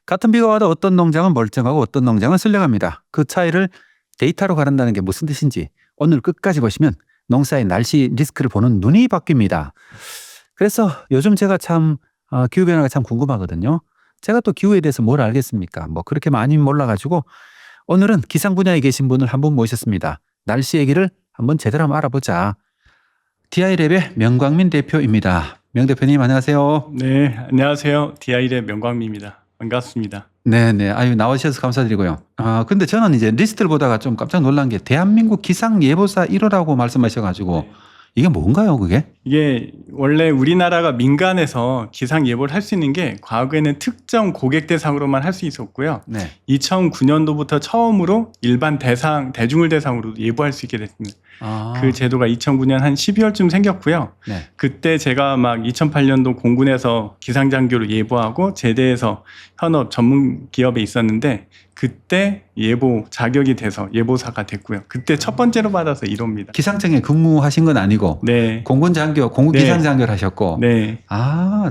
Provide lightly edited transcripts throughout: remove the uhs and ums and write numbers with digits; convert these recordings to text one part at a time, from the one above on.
같은 비가 와도 어떤 농장은 멀쩡하고 어떤 농장은 쓸려갑니다. 그 차이를 데이터로 가른다는 게 무슨 뜻인지 오늘 끝까지 보시면 농사의 날씨 리스크를 보는 눈이 바뀝니다. 그래서 요즘 제가 참 기후변화가 참 궁금하거든요. 제가 또 기후에 대해서 뭘 알겠습니까? 뭐 그렇게 많이 몰라가지고 오늘은 기상 분야에 계신 분을 한 분 모셨습니다. 날씨 얘기를 한번 제대로 한번 알아보자. DI랩의 명광민 대표입니다. 명 대표님 안녕하세요. 네, 안녕하세요. DI랩 명광민입니다. 반갑습니다. 네네. 아유, 나와주셔서 감사드리고요. 근데 저는 이제 리스트를 보다가 좀 깜짝 놀란 게 대한민국 기상예보사 1호라고 말씀하셔가지고 이게 뭔가요, 그게? 이게 원래 우리나라가 민간에서 기상 예보를 할 수 있는 게 과거에는 특정 고객 대상으로만 할 수 있었고요. 네. 2009년도부터 처음으로 일반 대중을 대상으로 예보할 수 있게 됐습니다. 그 제도가 2009년 한 12월쯤 생겼고요. 네. 그때 제가 막 2008년도 공군에서 기상장교로 예보하고 제대에서 현업 전문 기업에 있었는데 그때 예보 자격이 돼서 예보사가 됐고요. 그때 첫 번째로 받아서 1호입니다. 기상청에 근무하신 건 아니고 네. 공군 네. 기상장교를 하셨고. 네.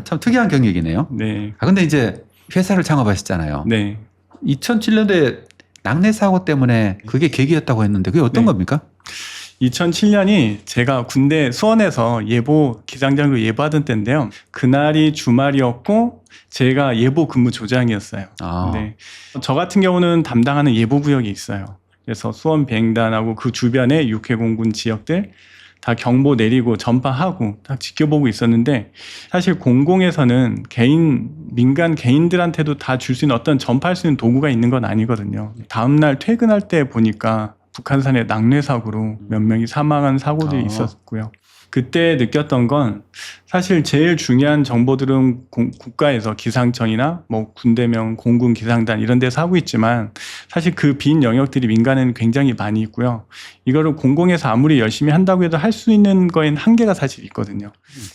참 특이한 경력이네요. 네. 근데 이제 회사를 창업하셨잖아요. 네. 2007년도에 낙뢰 사고 때문에 그게 계기였다고 했는데 그게 어떤 네. 겁니까? 2007년이 제가 군대 수원에서 기상장교 예보하던 때인데요. 그날이 주말이었고 제가 예보 근무 조장이었어요. 네. 저 같은 경우는 담당하는 예보 구역이 있어요. 그래서 수원 비행단하고 그 주변의 육해공군 지역들 다 경보 내리고 전파하고 다 지켜보고 있었는데 사실 공공에서는 민간 개인들한테도 다 줄 수 있는 어떤 전파할 수 있는 도구가 있는 건 아니거든요. 다음날 퇴근할 때 보니까 북한산의 낙뢰 사고로 몇 명이 사망한 사고들이 있었고요. 그때 느꼈던 건 사실 제일 중요한 정보들은 국가에서 기상청이나 뭐 군대명 공군 기상단 이런 데서 하고 있지만 사실 그 빈 영역들이 민간에는 굉장히 많이 있고요. 이거를 공공에서 아무리 열심히 한다고 해도 할 수 있는 거엔 한계가 사실 있거든요.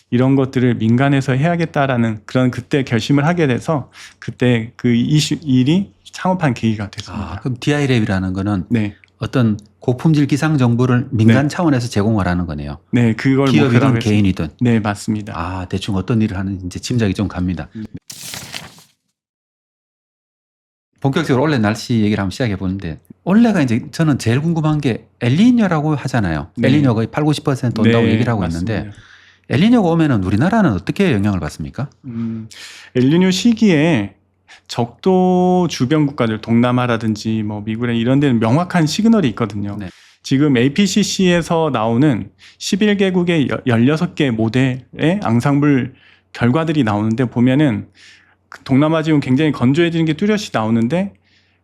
이런 것들을 민간에서 해야겠다라는 그런 그때 결심을 하게 돼서 그때 그 일이 창업한 계기가 됐습니다. 그럼 DI랩이라는 거는 네. 어떤 고품질 기상 정보를 민간 차원에서 제공하라는 거네요. 네, 그걸 기업이든 개인이든. 네, 맞습니다. 대충 어떤 일을 하는지 이제 짐작이 좀 갑니다. 본격적으로 올해 날씨 얘기를 한번 시작해 보는데 올해가 이제 저는 제일 궁금한 게 엘니뇨라고 하잖아요. 네. 엘니뇨가 거의 80-90% 온다고 네, 얘기를 하고 맞습니다. 있는데 엘니뇨가 오면은 우리나라는 어떻게 영향을 받습니까? 엘니뇨 시기에 적도 주변 국가들 동남아라든지 뭐 미국이나 이런 데는 명확한 시그널이 있거든요. 네. 지금 APCC에서 나오는 11개국의 16개 모델의 앙상블 결과들이 나오는데 보면은 동남아 지금 굉장히 건조해지는 게 뚜렷이 나오는데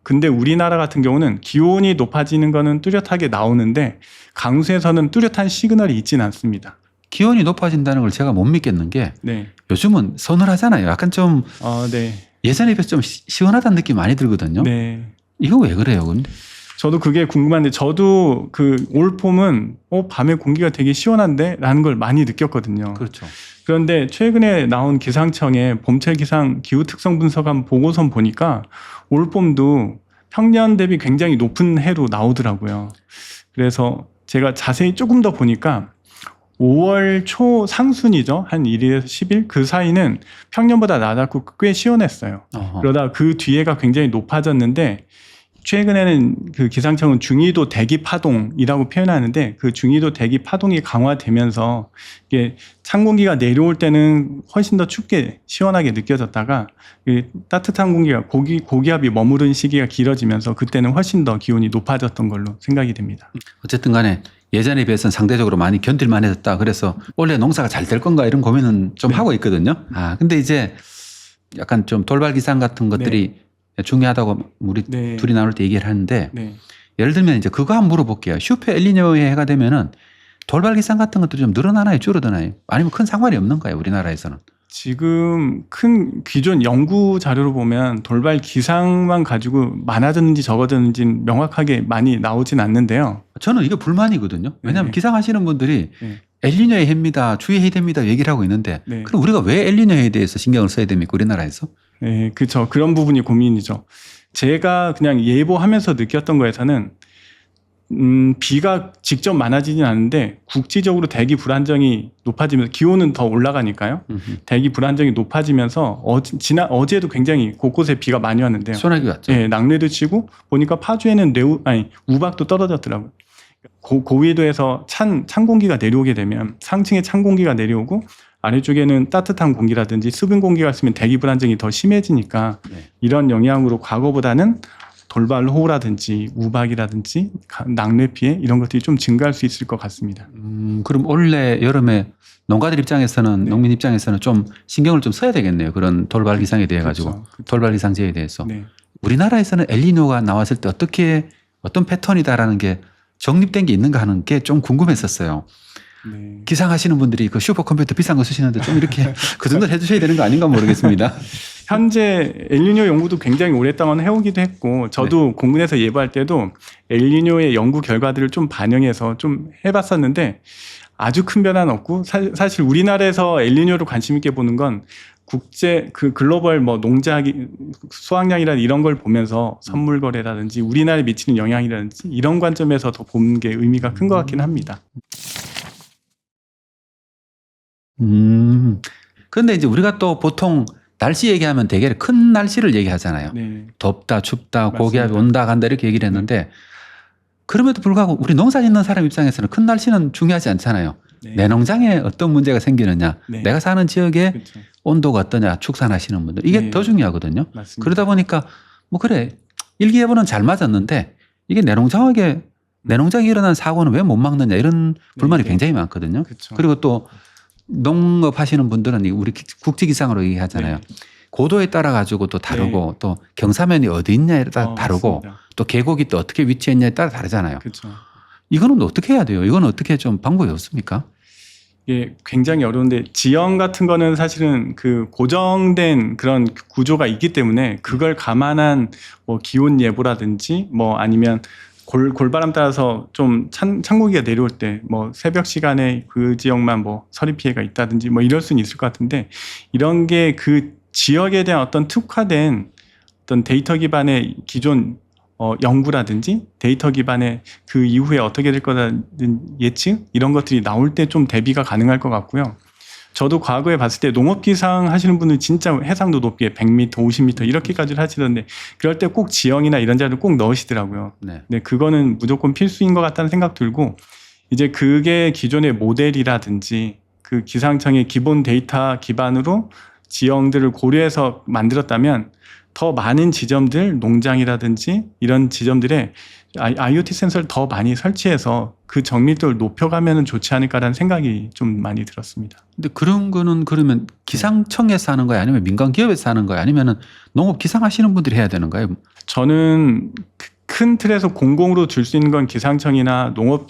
근데 우리나라 같은 경우는 기온이 높아지는 거는 뚜렷하게 나오는데 강수에서는 뚜렷한 시그널이 있지는 않습니다. 기온이 높아진다는 걸 제가 못 믿겠는 게 네. 요즘은 서늘하잖아요. 약간 좀 네. 예전에 비해서 좀 시원하다는 느낌 많이 들거든요. 네. 이거 왜 그래요, 근데? 저도 그게 궁금한데 저도 그 올봄은 밤에 공기가 되게 시원한데 라는 걸 많이 느꼈거든요. 그렇죠. 그런데 최근에 나온 기상청의 봄철 기상 기후 특성 분석한 보고서 보니까 올봄도 평년 대비 굉장히 높은 해로 나오더라고요. 그래서 제가 자세히 조금 더 보니까 5월 초 상순이죠. 한 1일에서 10일 그 사이는 평년보다 낮았고 꽤 시원했어요. 그러다 그 뒤에가 굉장히 높아졌는데 최근에는 그 기상청은 중위도 대기 파동이라고 표현하는데 그 중위도 대기 파동이 강화되면서 이게 찬 공기가 내려올 때는 훨씬 더 춥게 시원하게 느껴졌다가 따뜻한 공기가 고기압이 머무른 시기가 길어지면서 그때는 훨씬 더 기온이 높아졌던 걸로 생각이 됩니다. 어쨌든 간에 예전에 비해서는 상대적으로 많이 견딜만해졌다. 그래서 원래 농사가 잘 될 건가 이런 고민은 좀 하고 있거든요. 근데 이제 약간 좀 돌발 기상 같은 것들이 중요하다고 우리 둘이 나눌 때 얘기를 하는데 예를 들면 이제 그거 한번 물어볼게요. 슈퍼 엘니뇨의 해가 되면은 돌발 기상 같은 것도 좀 늘어나나요, 줄어드나요? 아니면 큰 상관이 없는가요, 우리나라에서는? 지금 큰 기존 연구 자료로 보면 돌발 기상만 가지고 많아졌는지 적어졌는지는 명확하게 많이 나오진 않는데요. 저는 이게 불만이거든요. 왜냐하면 기상하시는 분들이 엘니뇨의 해입니다, 주의해야 됩니다 얘기를 하고 있는데 그럼 우리가 왜 엘니뇨에 대해서 신경을 써야 됩니까, 우리나라에서? 네, 그렇죠. 그런 부분이 고민이죠. 제가 그냥 예보하면서 느꼈던 거에서는 비가 직접 많아지진 않는데 국지적으로 대기 불안정이 높아지면서 기온은 더 올라가니까요. 대기 불안정이 높아지면서 어제도 굉장히 곳곳에 비가 많이 왔는데요. 소나기 왔죠. 예, 낙뢰도 치고 보니까 파주에는 우박도 떨어졌더라고요. 고위도에서 찬 공기가 내려오게 되면 상층에 찬 공기가 내려오고 아래쪽에는 따뜻한 공기라든지 수분 공기가 있으면 대기 불안정이 더 심해지니까 이런 영향으로 과거보다는 돌발호우라든지 우박이라든지 낙뢰 피해 이런 것들이 좀 증가할 수 있을 것 같습니다. 그럼 올해 여름에 농가들 입장에서는 네. 농민 입장에서는 좀 신경을 좀 써야 되겠네요. 그런 돌발 기상에 대해 가지고 그렇죠. 돌발 기상재해에 대해서. 네. 우리나라에서는 엘니뇨가 나왔을 때 어떤 패턴이다라는 게 정립된 게 있는가 하는 게 좀 궁금했었어요. 네. 기상하시는 분들이 그 슈퍼컴퓨터 비싼 거 쓰시는데 좀 이렇게 그 정도 해주셔야 되는 거 아닌가 모르겠습니다. 현재 엘니뇨 연구도 굉장히 오랫동안 해오기도 했고 저도 공군에서 예보할 때도 엘니뇨의 연구 결과들을 좀 반영해서 좀 해봤었는데 아주 큰 변화는 없고 사실 우리나라에서 엘니뇨를 관심 있게 보는 건 국제 그 글로벌 뭐 농작 수확량이라든지 이런 걸 보면서 선물 거래라든지 우리나라에 미치는 영향이라든지 이런 관점에서 더 보는 게 의미가 큰 것 같긴 합니다. 그런데 이제 우리가 또 보통 날씨 얘기하면 되게 큰 날씨를 얘기하잖아요. 네. 덥다, 춥다, 맞습니다. 고기압이 온다, 간다 이렇게 얘기를 했는데 그럼에도 불구하고 우리 농사 짓는 사람 입장에서는 큰 날씨는 중요하지 않잖아요. 네. 내 농장에 어떤 문제가 생기느냐, 네. 내가 사는 지역에 그렇죠. 온도가 어떠냐, 축산하시는 분들 이게 네. 더 중요하거든요. 맞습니다. 그러다 보니까 뭐 그래 일기예보는 잘 맞았는데 이게 내 농장에 일어난 사고는 왜 못 막느냐 이런 불만이 네. 굉장히 많거든요. 그렇죠. 그리고 또 농업 하시는 분들은 우리 국지기상으로 얘기하잖아요. 네. 고도에 따라 가지고 또 다르고 또 경사면이 어디 있냐에 따라 다르고 맞습니다. 또 계곡이 또 어떻게 위치했냐에 따라 다르잖아요. 그렇죠. 이거는 어떻게 해야 돼요? 이거는 어떻게 좀 방법이 없습니까? 이게 굉장히 어려운데 지형 같은 거는 사실은 그 고정된 그런 구조가 있기 때문에 그걸 감안한 뭐 기온 예보라든지 뭐 아니면 골바람 따라서 좀 찬 공기가 내려올 때 뭐 새벽 시간에 그 지역만 뭐 서리 피해가 있다든지 뭐 이럴 수는 있을 것 같은데 이런 게 그 지역에 대한 어떤 특화된 어떤 데이터 기반의 기존 연구라든지 데이터 기반의 그 이후에 어떻게 될 거라는 예측 이런 것들이 나올 때 좀 대비가 가능할 것 같고요. 저도 과거에 봤을 때 농업기상 하시는 분들 진짜 해상도 높게 100m, 50m 이렇게까지 하시던데 그럴 때 꼭 지형이나 이런 자료를 꼭 넣으시더라고요. 네, 그거는 무조건 필수인 것 같다는 생각 들고 이제 그게 기존의 모델이라든지 그 기상청의 기본 데이터 기반으로 지형들을 고려해서 만들었다면 더 많은 지점들, 농장이라든지 이런 지점들에 IoT 센서를 더 많이 설치해서 그 정밀도를 높여가면 좋지 않을까라는 생각이 좀 많이 들었습니다. 근데 그런 거는 그러면 기상청에서 하는 거예요? 아니면 민간 기업에서 하는 거예요? 아니면은 농업 기상하시는 분들이 해야 되는 거예요? 저는 큰 틀에서 공공으로 줄 수 있는 건 기상청이나 농업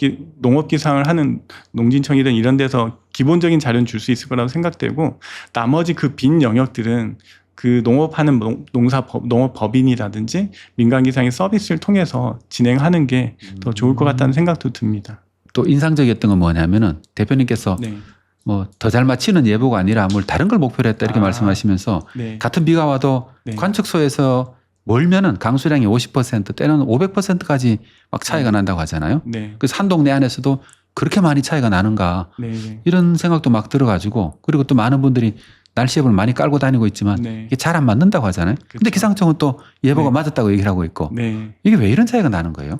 기상을 하는 농진청이든 이런 데서 기본적인 자료는 줄 수 있을 거라고 생각되고 나머지 그 빈 영역들은 그 농업하는 농업법인이라든지 민간기상의 서비스를 통해서 진행하는 게 더 좋을 것 같다는 생각도 듭니다. 또 인상적이었던 건 뭐냐면은 대표님께서 네. 뭐 더 잘 맞히는 예보가 아니라 뭘 다른 걸 목표로 했다 이렇게 말씀하시면서 네. 같은 비가 와도 네. 관측소에서 멀면은 강수량이 50% 때는 500%까지 막 차이가 난다고 하잖아요. 네. 그래서 한 동네 안에서도 그렇게 많이 차이가 나는가 네. 이런 생각도 막 들어가지고 그리고 또 많은 분들이 날씨 예보를 많이 깔고 다니고 있지만 네. 이게 잘 안 맞는다고 하잖아요. 근데 그렇죠. 기상청은 또 예보가 네. 맞았다고 얘기를 하고 있고 네. 이게 왜 이런 차이가 나는 거예요?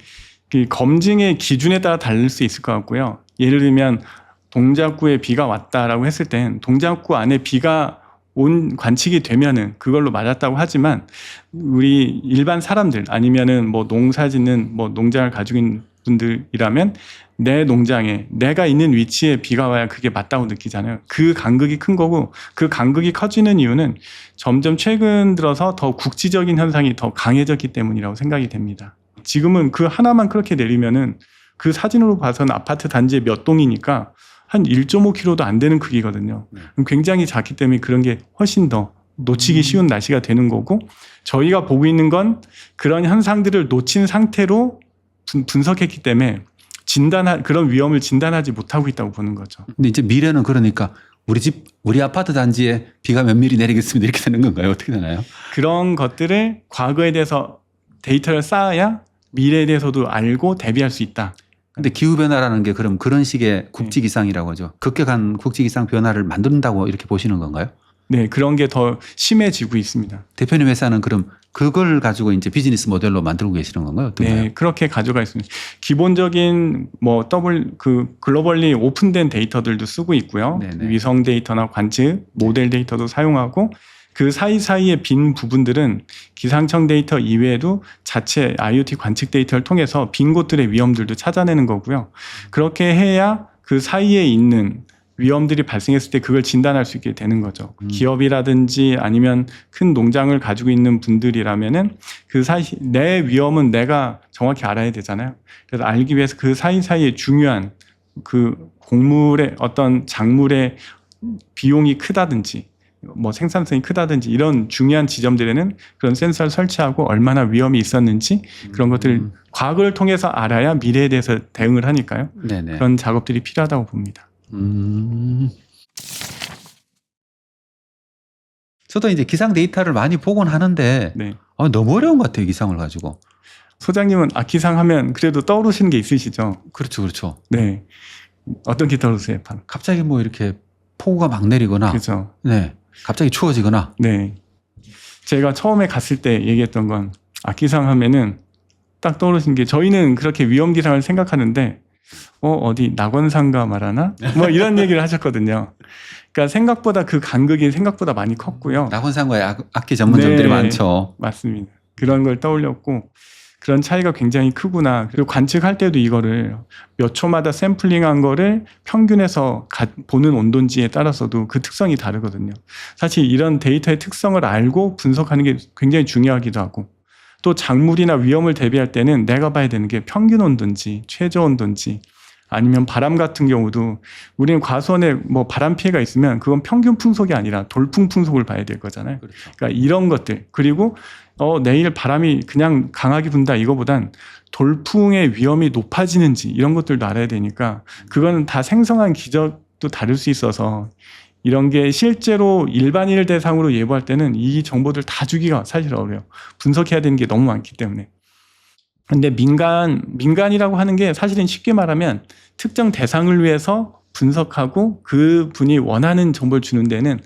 그 검증의 기준에 따라 다를 수 있을 것 같고요. 예를 들면 동작구에 비가 왔다라고 했을 땐 동작구 안에 비가 온 관측이 되면은 그걸로 맞았다고 하지만 우리 일반 사람들 아니면은 뭐 농사 짓는 뭐 농장을 가지고 있는 분들이라면 내 농장에 내가 있는 위치에 비가 와야 그게 맞다고 느끼잖아요. 그 간극이 큰 거고 그 간극이 커지는 이유는 점점 최근 들어서 더 국지적인 현상이 더 강해졌기 때문이라고 생각이 됩니다. 지금은 그 하나만 그렇게 내리면은 그 사진으로 봐서는 아파트 단지에 몇 동이니까 한 1.5km도 안 되는 크기거든요. 굉장히 작기 때문에 그런 게 훨씬 더 놓치기 쉬운 날씨가 되는 거고 저희가 보고 있는 건 그런 현상들을 놓친 상태로 분석했기 때문에 그런 위험을 진단하지 못하고 있다고 보는 거죠. 근데 이제 미래는 그러니까 우리 아파트 단지에 비가 몇 미리 내리겠습니다 이렇게 되는 건가요? 어떻게 되나요? 그런 것들을 과거에 대해서 데이터를 쌓아야 미래에 대해서도 알고 대비할 수 있다. 근데 기후변화라는 게 그럼 그런 식의 국지기상이라고 하죠. 급격한 국지기상 변화를 만든다고 이렇게 보시는 건가요? 네, 그런 게 더 심해지고 있습니다. 대표님 회사는 그럼 그걸 가지고 이제 비즈니스 모델로 만들고 계시는 건가요? 어떤가요? 네, 그렇게 가져가 있습니다. 기본적인 뭐 글로벌리 오픈된 데이터들도 쓰고 있고요. 네네. 위성 데이터나 관측, 모델 데이터도 사용하고 그 사이사이의 빈 부분들은 기상청 데이터 이외에도 자체 IoT 관측 데이터를 통해서 빈 곳들의 위험들도 찾아내는 거고요. 그렇게 해야 그 사이에 있는 위험들이 발생했을 때 그걸 진단할 수 있게 되는 거죠. 기업이라든지 아니면 큰 농장을 가지고 있는 분들이라면은 그 내 위험은 내가 정확히 알아야 되잖아요. 그래서 알기 위해서 그 사이사이에 중요한 그 곡물의 어떤 작물의 비용이 크다든지 뭐 생산성이 크다든지 이런 중요한 지점들에는 그런 센서를 설치하고 얼마나 위험이 있었는지 그런 것들을 과거를 통해서 알아야 미래에 대해서 대응을 하니까요. 네네. 그런 작업들이 필요하다고 봅니다. 저도 이제 기상 데이터를 많이 보곤 하는데 네. 너무 어려운 것 같아요. 기상을 가지고. 소장님은 기상 하면 그래도 떠오르시는 게 있으시죠? 그렇죠. 그렇죠. 네. 어떤 게 떠오르세요? 갑자기 뭐 이렇게 폭우가 막 내리거나 그렇죠. 네. 갑자기 추워지거나. 네. 제가 처음에 갔을 때 얘기했던 건 기상 하면은 딱 떠오르신 게 저희는 그렇게 위험 기상을 생각하는데 어디 낙원상가 말하나? 뭐 이런 얘기를 하셨거든요. 그러니까 생각보다 그 간극이 생각보다 많이 컸고요. 낙원상가의 악기 전문점들이 네, 많죠. 맞습니다. 그런 걸 떠올렸고 그런 차이가 굉장히 크구나. 그리고 관측할 때도 이거를 몇 초마다 샘플링한 거를 평균해서 보는 온도인지에 따라서도 그 특성이 다르거든요. 사실 이런 데이터의 특성을 알고 분석하는 게 굉장히 중요하기도 하고 또 작물이나 위험을 대비할 때는 내가 봐야 되는 게 평균 온도인지 최저 온도인지 아니면 바람 같은 경우도 우리는 과수원에 뭐 바람 피해가 있으면 그건 평균 풍속이 아니라 돌풍 풍속을 봐야 될 거잖아요. 그렇죠. 그러니까 이런 것들 그리고 내일 바람이 그냥 강하게 분다 이거보단 돌풍의 위험이 높아지는지 이런 것들도 알아야 되니까 그거는 다 생성한 기적도 다를 수 있어서 이런 게 실제로 일반인을 대상으로 예보할 때는 이 정보들 다 주기가 사실 어려워요. 분석해야 되는 게 너무 많기 때문에. 근데 민간이라고 하는 게 사실은 쉽게 말하면 특정 대상을 위해서 분석하고 그분이 원하는 정보를 주는 데는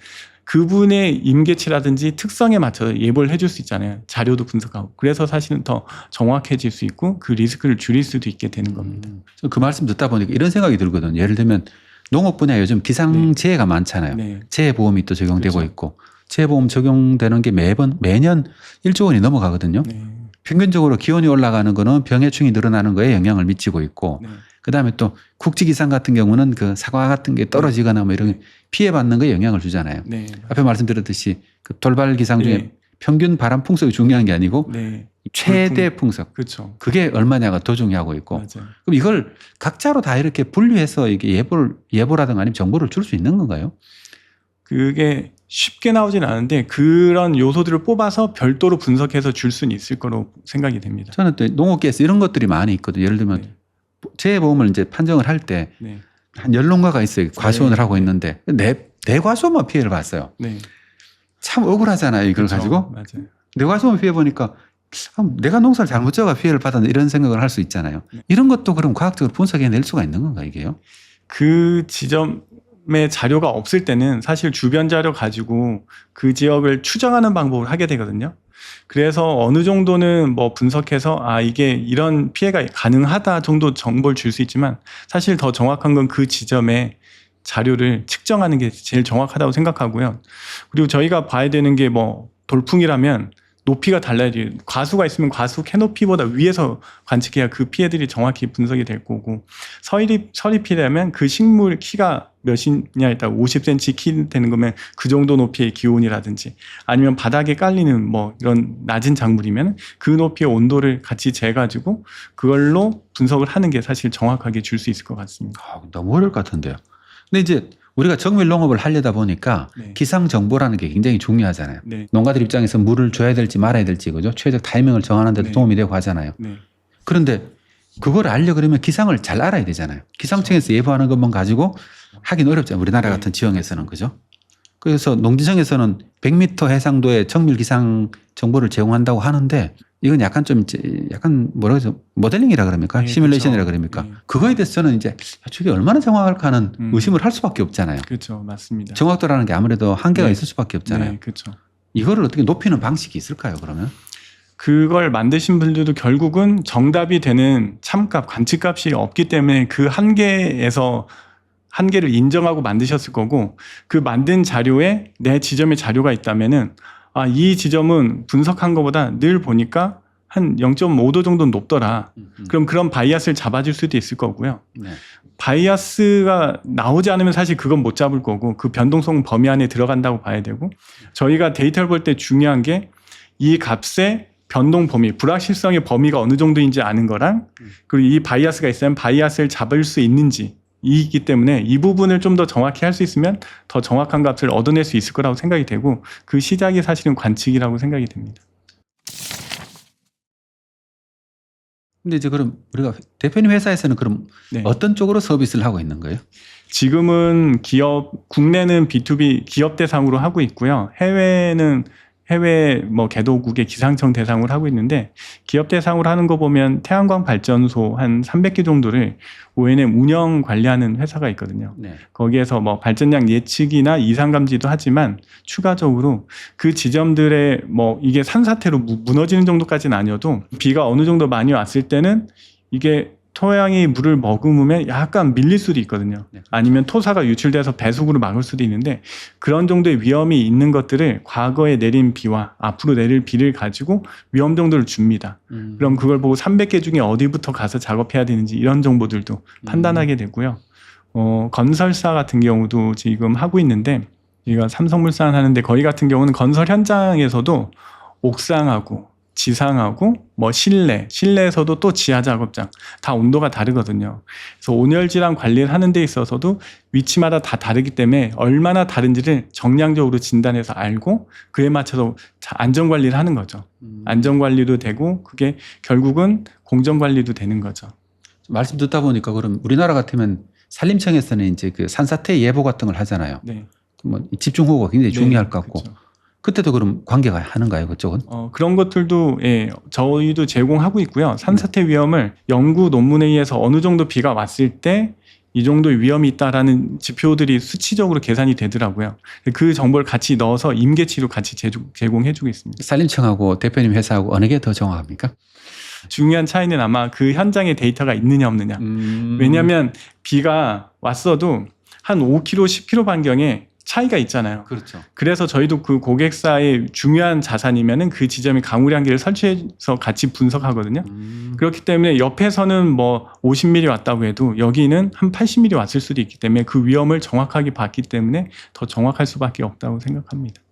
그분의 임계치라든지 특성에 맞춰서 예보를 해줄 수 있잖아요. 자료도 분석하고. 그래서 사실은 더 정확해질 수 있고 그 리스크를 줄일 수도 있게 되는 겁니다. 그 말씀 듣다 보니까 이런 생각이 들거든요. 예를 들면 농업 분야 요즘 기상재해가 많잖아요. 네. 재해보험이 또 적용되고 그렇죠. 있고 재해보험 적용되는 게 매년 1조 원이 넘어가거든요. 네. 평균적으로 기온이 올라가는 거는 병해충이 늘어나는 거에 영향을 미치고 있고 네. 그다음에 또 국지기상 같은 경우는 그 사과 같은 게 떨어지거나 뭐 이런 피해받는 거에 영향을 주잖아요. 네. 앞에 말씀드렸듯이 그 돌발 기상 중에 네. 평균 바람 풍속이 중요한 게 아니고 네. 최대 풍속 그렇죠. 그게 얼마냐가 더 중요하고 있고 맞아요. 그럼 이걸 각자로 다 이렇게 분류해서 이게 예보라든가 아니면 정보를 줄 수 있는 건가요? 그게 쉽게 나오진 않은데 그런 요소들을 뽑아서 별도로 분석해서 줄 수는 있을 거로 생각이 됩니다. 저는 또 농업계에서 이런 것들이 많이 있거든요. 예를 들면 네. 재해보험을 이제 판정을 할 때 네. 한 연농가가 있어요. 과수원을 네. 하고 있는데 내 과수원만 피해를 봤어요. 네. 참 억울하잖아요. 이걸 그렇죠. 가지고 맞아요. 내 과수원 피해 보니까 내가 농사를 잘못 지어가 피해를 받았나 이런 생각을 할 수 있잖아요. 네. 이런 것도 그럼 과학적으로 분석해낼 수가 있는 건가 이게요? 그 지점의 자료가 없을 때는 사실 주변 자료 가지고 그 지역을 추정하는 방법을 하게 되거든요. 그래서 어느 정도는 뭐 분석해서 이게 이런 피해가 가능하다 정도 정보를 줄 수 있지만 사실 더 정확한 건 그 지점의 자료를 측정하는 게 제일 정확하다고 생각하고요. 그리고 저희가 봐야 되는 게 뭐 돌풍이라면 높이가 달라야지. 과수가 있으면 과수 캐노피보다 위에서 관측해야 그 피해들이 정확히 분석이 될 거고 서리피라면 그 식물 키가 몇이냐에 따라 50cm 키 되는 거면 그 정도 높이의 기온이라든지 아니면 바닥에 깔리는 뭐 이런 낮은 작물이면 그 높이의 온도를 같이 재가지고 그걸로 분석을 하는 게 사실 정확하게 줄 수 있을 것 같습니다. 너무 어려울 것 같은데요. 근데 이제 우리가 정밀 농업을 하려다 보니까 네. 기상 정보라는 게 굉장히 중요하잖아요. 네. 농가들 입장에서 물을 줘야 될지 말아야 될지 그죠? 최적 타이밍을 정하는 데도 네. 도움이 되고 하잖아요. 네. 그런데 그걸 알려 그러면 기상을 잘 알아야 되잖아요. 기상청에서 예보하는 것만 가지고 하긴 어렵잖아요. 우리나라 네. 같은 지형에서는 그죠? 그래서 농지청에서는 100m 해상도의 정밀 기상 정보를 제공한다고 하는데 이건 약간 좀 이제 약간 뭐라 그러죠? 모델링이라 그럽니까? 네, 시뮬레이션이라 그렇죠. 그럽니까? 네. 그거에 대해서는 이제 저게 얼마나 정확할까 하는 의심을 할 수밖에 없잖아요. 그렇죠. 맞습니다. 정확도라는 게 아무래도 한계가 네. 있을 수밖에 없잖아요. 네, 그렇죠. 이거를 어떻게 높이는 방식이 있을까요, 그러면? 그걸 만드신 분들도 결국은 정답이 되는 참값, 관측값이 없기 때문에 그 한계에서 한계를 인정하고 만드셨을 거고, 그 만든 자료에 내 지점의 자료가 있다면은 이 지점은 분석한 것보다 늘 보니까 한 0.5도 정도는 높더라. 그럼 그런 바이아스를 잡아줄 수도 있을 거고요. 네. 바이아스가 나오지 않으면 사실 그건 못 잡을 거고, 그 변동성 범위 안에 들어간다고 봐야 되고, 저희가 데이터를 볼 때 중요한 게 이 값의 변동 범위, 불확실성의 범위가 어느 정도인지 아는 거랑, 그리고 이 바이아스가 있으면 바이아스를 잡을 수 있는지 이기 때문에 이 부분을 좀 더 정확히 할 수 있으면 더 정확한 값을 얻어낼 수 있을 거라고 생각이 되고, 그 시작이 사실은 관측이라고 생각이 됩니다. 근데 이제 그럼 우리가 대표님 회사에서는 그럼 네. 어떤 쪽으로 서비스를 하고 있는 거예요? 지금은 국내는 B2B 기업 대상으로 하고 있고요. 해외 개도국의 기상청 대상으로 하고 있는데, 기업 대상으로 하는 거 보면 태양광 발전소 한 300개 정도를 ONM 운영 관리하는 회사가 있거든요. 네. 거기에서 발전량 예측이나 이상 감지도 하지만 추가적으로 그 지점들의 이게 산사태로 무너지는 정도까지는 아니어도 비가 어느 정도 많이 왔을 때는 이게 토양이 물을 머금으면 약간 밀릴 수도 있거든요. 네. 아니면 토사가 유출돼서 배수구를 막을 수도 있는데, 그런 정도의 위험이 있는 것들을 과거에 내린 비와 앞으로 내릴 비를 가지고 위험 정도를 줍니다. 그럼 그걸 보고 300개 중에 어디부터 가서 작업해야 되는지 이런 정보들도 판단하게 되고요. 건설사 같은 경우도 지금 하고 있는데, 저희가 삼성물산 하는데, 거기 같은 경우는 건설 현장에서도 옥상하고 지상하고 실내에서도 또 지하 작업장 다 온도가 다르거든요. 그래서 온열 질환 관리를 하는 데 있어서도 위치마다 다 다르기 때문에 얼마나 다른지를 정량적으로 진단해서 알고 그에 맞춰서 안전 관리를 하는 거죠. 안전 관리도 되고 그게 결국은 공정 관리도 되는 거죠. 말씀 듣다 보니까 그럼 우리나라 같으면 산림청에서는 이제 그 산사태 예보 같은 걸 하잖아요. 네. 집중호우가 굉장히 중요할 것 같고. 그렇죠. 그때도 그럼 관계가 하는가요, 그쪽은? 그런 것들도 저희도 제공하고 있고요. 산사태 위험을 연구 논문에 의해서 어느 정도 비가 왔을 때 이 정도의 위험이 있다라는 지표들이 수치적으로 계산이 되더라고요. 그 정보를 같이 넣어서 임계치로 같이 제공해주고 있습니다. 산림청하고 대표님 회사하고 어느 게 더 정확합니까? 중요한 차이는 아마 그 현장에 데이터가 있느냐 없느냐. 왜냐하면 비가 왔어도 한 5km, 10km 반경에 차이가 있잖아요. 그렇죠. 그래서 저희도 그 고객사의 중요한 자산이면은 그 지점에 강우량계를 설치해서 같이 분석하거든요. 그렇기 때문에 옆에서는 50mm 왔다고 해도 여기는 한 80mm 왔을 수도 있기 때문에 그 위험을 정확하게 봤기 때문에 더 정확할 수밖에 없다고 생각합니다.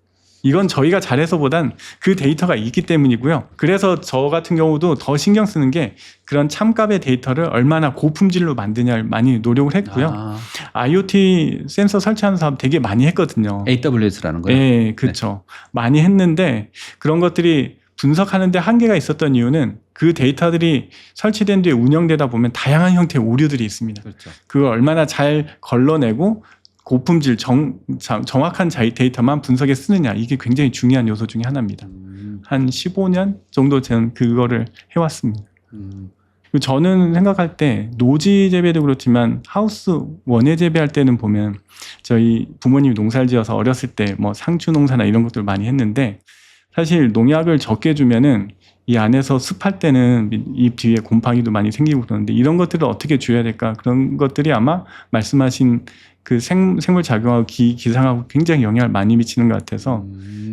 이건 저희가 잘해서보단 그 데이터가 있기 때문이고요. 그래서 저 같은 경우도 더 신경 쓰는 게 그런 참값의 데이터를 얼마나 고품질로 만드냐를 많이 노력을 했고요. IoT 센서 설치하는 사업 되게 많이 했거든요. AWS라는 거요? 네, 그렇죠. 많이 했는데 그런 것들이 분석하는데 한계가 있었던 이유는 그 데이터들이 설치된 뒤에 운영되다 보면 다양한 형태의 오류들이 있습니다. 그렇죠. 그걸 얼마나 잘 걸러내고 고품질 정확한 데이터만 분석에 쓰느냐, 이게 굉장히 중요한 요소 중에 하나입니다. 한 15년 정도 저는 그거를 해왔습니다. 그리고 저는 생각할 때 노지 재배도 그렇지만 하우스 원예 재배할 때는 보면 저희 부모님이 농사를 지어서 어렸을 때 상추 농사나 이런 것들 많이 했는데, 사실 농약을 적게 주면은 이 안에서 습할 때는 잎 뒤에 곰팡이도 많이 생기고 그러는데, 이런 것들을 어떻게 줘야 될까? 그런 것들이 아마 말씀하신 그 생물 작용하고 기상하고 굉장히 영향을 많이 미치는 것 같아서,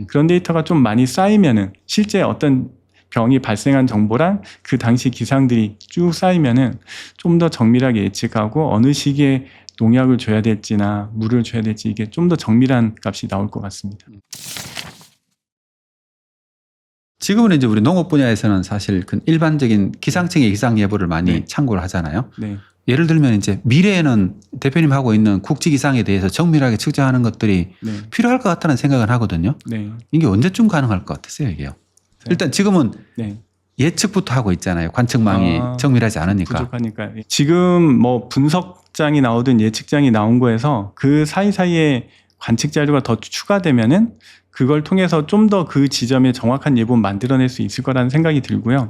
그런 데이터가 좀 많이 쌓이면은 실제 어떤 병이 발생한 정보랑 그 당시 기상들이 쭉 쌓이면은 좀 더 정밀하게 예측하고 어느 시기에 농약을 줘야 될지나 물을 줘야 될지 이게 좀 더 정밀한 값이 나올 것 같습니다. 지금은 이제 우리 농업 분야에서는 사실 그 일반적인 기상청의 기상 예보를 많이 참고를 하잖아요. 네. 예를 들면 이제 미래에는 대표님 하고 있는 국지 기상에 대해서 정밀하게 측정하는 것들이 필요할 것 같다는 생각은 하거든요. 네. 이게 언제쯤 가능할 것 같으세요, 이게요? 일단 지금은 예측부터 하고 있잖아요. 관측망이 정밀하지 않으니까. 부족하니까. 지금 분석장이 나오든 예측장이 나온 거에서 그 사이사이에 관측 자료가 더 추가되면은 그걸 통해서 좀 더 그 지점에 정확한 예보를 만들어낼 수 있을 거라는 생각이 들고요.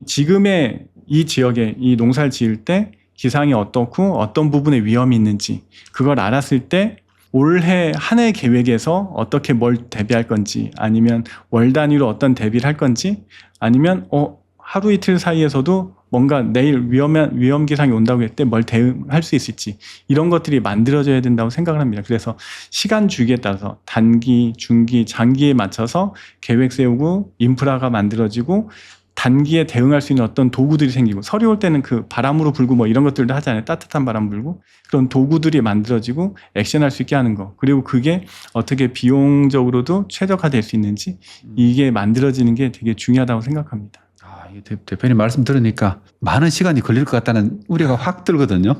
지금의 이 지역에 이 농사를 지을 때 기상이 어떻고 어떤 부분에 위험이 있는지 그걸 알았을 때 올해 한 해 계획에서 어떻게 뭘 대비할 건지 아니면 월 단위로 어떤 대비를 할 건지 아니면 하루 이틀 사이에서도 뭔가 내일 위험 기상이 온다고 할 때 뭘 대응할 수 있을지 이런 것들이 만들어져야 된다고 생각을 합니다. 그래서 시간 주기에 따라서 단기, 중기, 장기에 맞춰서 계획 세우고 인프라가 만들어지고 단기에 대응할 수 있는 어떤 도구들이 생기고 설이 올 때는 그 바람으로 불고 뭐 이런 것들도 하잖아요. 따뜻한 바람 불고 그런 도구들이 만들어지고 액션할 수 있게 하는 거. 그리고 그게 어떻게 비용적으로도 최적화될 수 있는지 이게 만들어지는 게 되게 중요하다고 생각합니다. 대표님 말씀 들으니까 많은 시간이 걸릴 것 같다는 우려가 확 들거든요.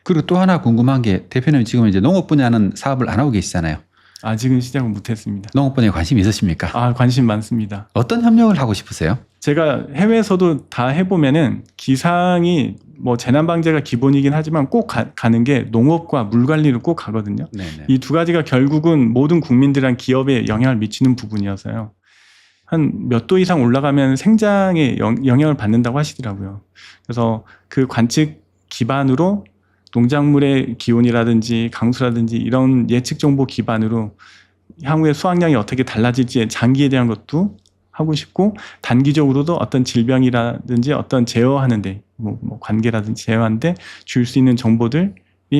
그리고 또 하나 궁금한 게 대표님 지금 이제 농업 분야는 사업을 안 하고 계시잖아요. 아직은 시작을 못했습니다. 농업 분야에 관심이 있으십니까? 관심 많습니다. 어떤 협력을 하고 싶으세요? 제가 해외에서도 다 해보면은 기상이 뭐 재난방재가 기본이긴 하지만 꼭 가는 게 농업과 물관리를 꼭 가거든요. 이 두 가지가 결국은 모든 국민들이랑 기업에 영향을 미치는 부분이어서요. 한 몇 도 이상 올라가면 생장에 영향을 받는다고 하시더라고요. 그래서 그 관측 기반으로 농작물의 기온이라든지 강수라든지 이런 예측 정보 기반으로 향후에 수확량이 어떻게 달라질지 장기에 대한 것도 하고 싶고 단기적으로도 어떤 질병이라든지 어떤 제어하는데 뭐 관계라든지 제어하는데 줄 수 있는 정보들이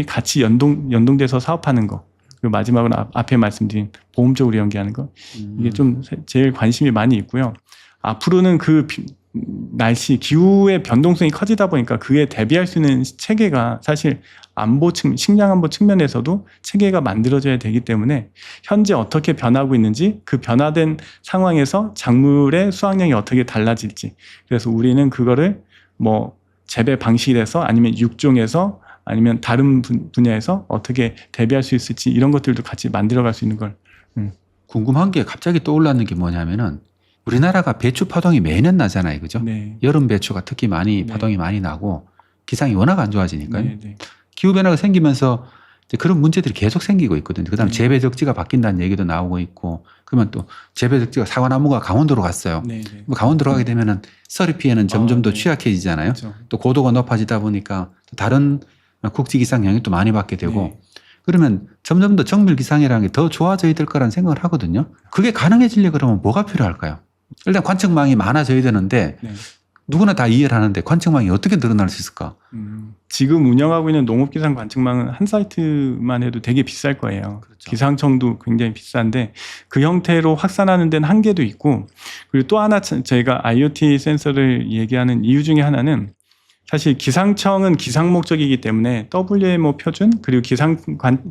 같이 연동돼서 사업하는 거. 그리고 마지막으로 앞에 말씀드린 보험적으로 연계하는 거. 이게 좀 제일 관심이 많이 있고요. 앞으로는 그 날씨, 기후의 변동성이 커지다 보니까 그에 대비할 수 있는 체계가 사실 식량 안보 측면에서도 체계가 만들어져야 되기 때문에 현재 어떻게 변하고 있는지 그 변화된 상황에서 작물의 수확량이 어떻게 달라질지 그래서 우리는 그거를 뭐 재배 방식에서 아니면 육종에서 아니면 다른 분야에서 어떻게 대비할 수 있을지 이런 것들도 같이 만들어갈 수 있는 걸. 궁금한 게 갑자기 떠올랐는 게 뭐냐면은 우리나라가 배추 파동이 매년 나잖아요. 그죠? 네. 여름 배추가 특히 파동이 많이 나고 기상이 워낙 안 좋아지니까요. 네. 기후변화가 생기면서 이제 그런 문제들이 계속 생기고 있거든요. 그 다음에 재배적지가 바뀐다는 얘기도 나오고 있고 그러면 또 재배적지가 사과나무가 강원도로 갔어요. 강원도로 가게 되면은 서리 피해는 점점 더 취약해지잖아요. 그렇죠. 또 고도가 높아지다 보니까 또 다른 국지기상 영향이 또 많이 받게 되고 그러면 점점 더 정밀기상이라는 게 더 좋아져야 될 거라는 생각을 하거든요. 그게 가능해지려고 그러면 뭐가 필요할까요? 일단 관측망이 많아져야 되는데 누구나 다 이해를 하는데 관측망이 어떻게 늘어날 수 있을까? 지금 운영하고 있는 농업기상 관측망은 한 사이트만 해도 되게 비쌀 거예요. 그렇죠. 기상청도 굉장히 비싼데 그 형태로 확산하는 데는 한계도 있고 그리고 또 하나 저희가 IoT 센서를 얘기하는 이유 중에 하나는 사실 기상청은 기상 목적이기 때문에 WMO 표준 그리고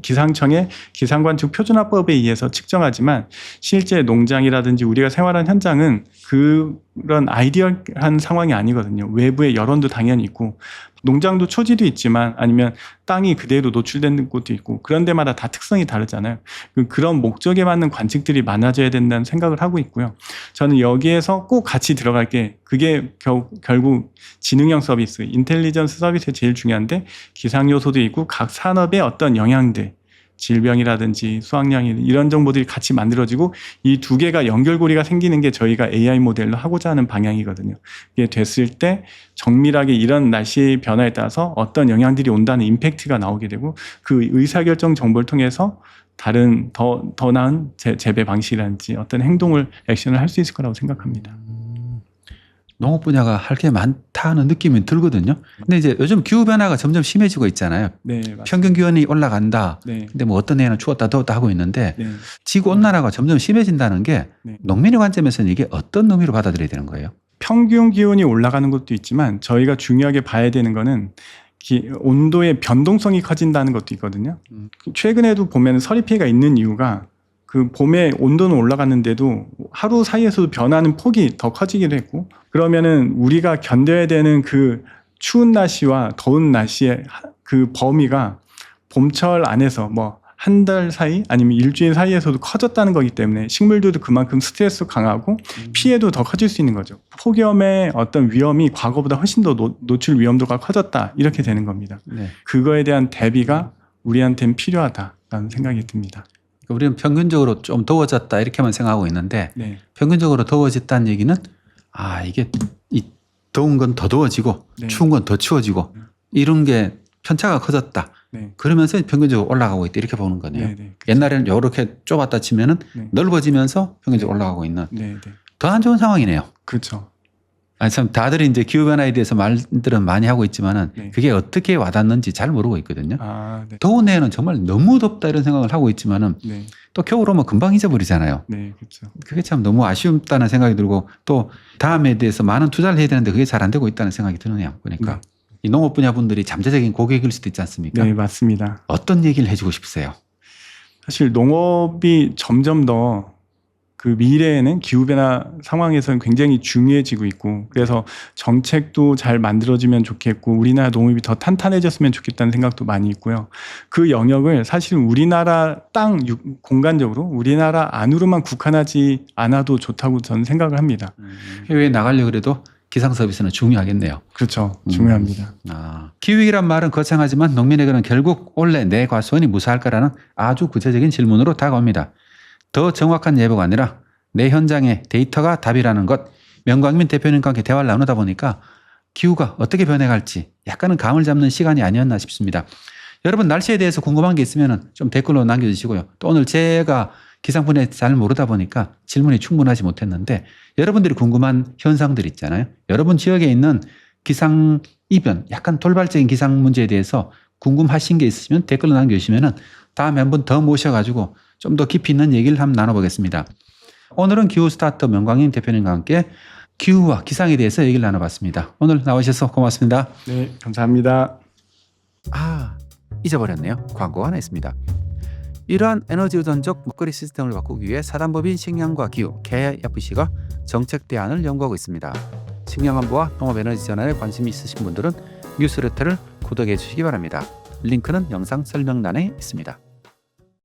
기상청의 기상관측 표준화법에 의해서 측정하지만 실제 농장이라든지 우리가 생활하는 현장은 그런 아이디얼한 상황이 아니거든요. 외부의 여론도 당연히 있고 농장도 초지도 있지만 아니면 땅이 그대로 노출되는 곳도 있고 그런 데마다 다 특성이 다르잖아요. 그런 목적에 맞는 관측들이 많아져야 된다는 생각을 하고 있고요. 저는 여기에서 꼭 같이 들어갈 게 그게 결국 지능형 서비스, 인텔리전스 서비스에 제일 중요한데 기상 요소도 있고 각 산업의 어떤 영향들 질병이라든지 수확량이 이런 정보들이 같이 만들어지고 이 두 개가 연결고리가 생기는 게 저희가 AI 모델로 하고자 하는 방향이거든요. 이게 됐을 때 정밀하게 이런 날씨 변화에 따라서 어떤 영향들이 온다는 임팩트가 나오게 되고 그 의사결정 정보를 통해서 다른 더 나은 재배 방식이라든지 어떤 행동을 액션을 할 수 있을 거라고 생각합니다. 농업 분야가 할 게 많다는 느낌이 들거든요. 근데 이제 요즘 기후변화가 점점 심해지고 있잖아요. 네, 맞습니다. 평균 기온이 올라간다. 근데 뭐 어떤 해는 추웠다 더웠다 하고 있는데 지구 온난화가 점점 심해진다는 게 농민의 관점에서는 이게 어떤 의미로 받아들여야 되는 거예요? 평균 기온이 올라가는 것도 있지만 저희가 중요하게 봐야 되는 거는 온도의 변동성이 커진다는 것도 있거든요. 최근에도 보면 서리 피해가 있는 이유가 그 봄에 온도는 올라갔는데도 하루 사이에서도 변하는 폭이 더 커지기도 했고 그러면은 우리가 견뎌야 되는 그 추운 날씨와 더운 날씨의 그 범위가 봄철 안에서 뭐 한 달 사이 아니면 일주일 사이에서도 커졌다는 거기 때문에 식물들도 그만큼 스트레스 강하고 피해도 더 커질 수 있는 거죠. 폭염의 어떤 위험이 과거보다 훨씬 더 노출 위험도가 커졌다 이렇게 되는 겁니다. 그거에 대한 대비가 우리한테는 필요하다라는 생각이 듭니다. 우리는 평균적으로 좀 더워졌다 이렇게만 생각하고 있는데 네. 평균적으로 더워졌다는 얘기는 이게 이 더운 건 더 더워지고 네. 추운 건 더 추워지고 이런 게 편차가 커졌다. 네. 그러면서 평균적으로 올라가고 있다 이렇게 보는 거네요. 네, 네. 옛날에는 이렇게 좁았다 치면은 네. 넓어지면서 평균적으로 올라가고 있는 네, 네. 더 안 좋은 상황이네요. 그렇죠. 참 다들 이제 기후 변화에 대해서 말들은 많이 하고 있지만은 네. 그게 어떻게 와닿는지 잘 모르고 있거든요. 네. 더운 해에는 정말 너무 덥다 이런 생각을 하고 있지만은 네. 또 겨울 오면 금방 잊어버리잖아요. 네, 그렇죠. 그게 참 너무 아쉽다는 생각이 들고 또 다음에 대해서 많은 투자를 해야 되는데 그게 잘 안 되고 있다는 생각이 드네요. 그러니까 네. 이 농업 분야 분들이 잠재적인 고객일 수도 있지 않습니까? 네, 맞습니다. 어떤 얘기를 해주고 싶으세요? 사실 농업이 점점 더 그 미래에는 기후변화 상황에서는 굉장히 중요해지고 있고 그래서 정책도 잘 만들어지면 좋겠고 우리나라 농업이 더 탄탄해졌으면 좋겠다는 생각도 많이 있고요. 그 영역을 사실은 우리나라 공간적으로 우리나라 안으로만 국한하지 않아도 좋다고 저는 생각을 합니다. 해외에 나가려고 해도 기상 서비스는 중요하겠네요. 그렇죠. 중요합니다. 기후위기란 말은 거창하지만 농민에게는 결국 올해 내 과수원이 무사할 거라는 아주 구체적인 질문으로 다가옵니다. 더 정확한 예보가 아니라 내 현장의 데이터가 답이라는 것, 명광민 대표님과 함께 대화를 나누다 보니까 기후가 어떻게 변해갈지 약간은 감을 잡는 시간이 아니었나 싶습니다. 여러분 날씨에 대해서 궁금한 게 있으면 좀 댓글로 남겨주시고요. 또 오늘 제가 기상 분야에 잘 모르다 보니까 질문이 충분하지 못했는데 여러분들이 궁금한 현상들 있잖아요. 여러분 지역에 있는 기상 이변, 약간 돌발적인 기상 문제에 대해서 궁금하신 게 있으시면 댓글로 남겨주시면 다음에 한 번 더 모셔가지고 좀 더 깊이 있는 얘기를 한번 나눠보겠습니다. 오늘은 기후 스타트업 명광인 대표님과 함께 기후와 기상에 대해서 얘기를 나눠봤습니다. 오늘 나오셔서 고맙습니다. 네, 감사합니다. 잊어버렸네요. 광고가 하나 있습니다. 이러한 에너지 의존적 먹거리 시스템을 바꾸기 위해 사단법인 식량과 기후 KFC가 정책 대안을 연구하고 있습니다. 식량안보와 농업에너지 전환에 관심이 있으신 분들은 뉴스레터를 구독해 주시기 바랍니다. 링크는 영상 설명란에 있습니다.